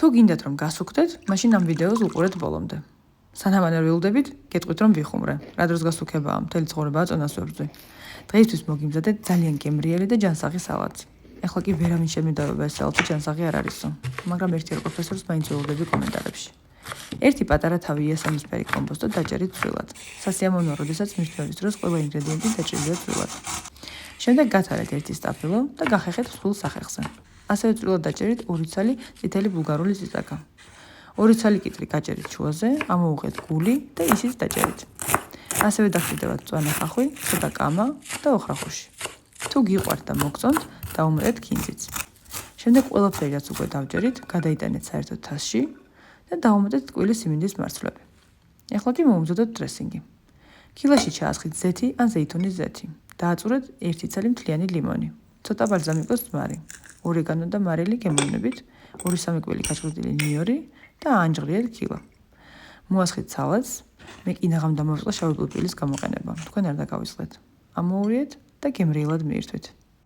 თუ გინდათ რომ გასუქდეთ, მაშინ ამ ვიდეოს უყურეთ ბოლომდე. სანამ ველოდებით, გეტყვით რომ ვიხუმრე. რა დროს გასუქებაა, მთელი ცხოვრება აწონას ვებრძვი. დღეისთვის მოგიმზადეთ ძალიან გემრიელი და ჯანსაღი სალატი. ეხლა კი ვერავინ შემიძლია ეს სალატი ჯანსაღი არ არისო, მაგრამ ერთი არ პროფესორს მაინც ველოდები კომენტარებში. ერთი პატარა თავი იასამნისფერი კომბოსტო დაჭერით ცვილად. სასიამოვნოა, როდესაც მირთმევის დროს ყველა ინგრედიენტი დაჭერილია ცვილად. შემდეგ გათარეთ ერთი სტაფილო და გახეხეთ მსხვილ სახეხზე. ასევე ცვილად დაჭერით 2 ცალი წითელი ბულგარული წიწაკა. 2 ცალი კიტრი გაჭერით შუაზე, ამოუღეთ გული და ისიც დაჭერით. ასევე დაგჭირდებათ მწვანე ხახვი, ცოტა კამა და ოხრახუში. თუ გიყვართ და მოგწონთ, დაუმეტეთ ქინძიც. შემდეგ ყველაფერი რაც უკვე დავჭერით, გადაიტანეთ საერთო თასში და დაუმეტეთ ტკბილი სიმინდის მარცვლები. ეხლა კი მოვუმზადოთ დრესინგი. ქილაში ჩაასხით ზეთი ან ზეითუნის ზეთი. დააწურეთ 1 ცალი მთლიანი ლიმონი, ცოტა ბალზამიკოს ძმარი, ორეგანო და მარილი გემოვნებით, 2-3 კვილი გაჭრილი ნიორი და აანჯღვრიეთ ქილა. მოასხით სალატს, მე კინაღამ დამოვიწყდა შავი პილპილის გამოყენება. თქვენ არ დაგავიწყდეთ. ამოურიეთ და გემრიელად მიირთვით.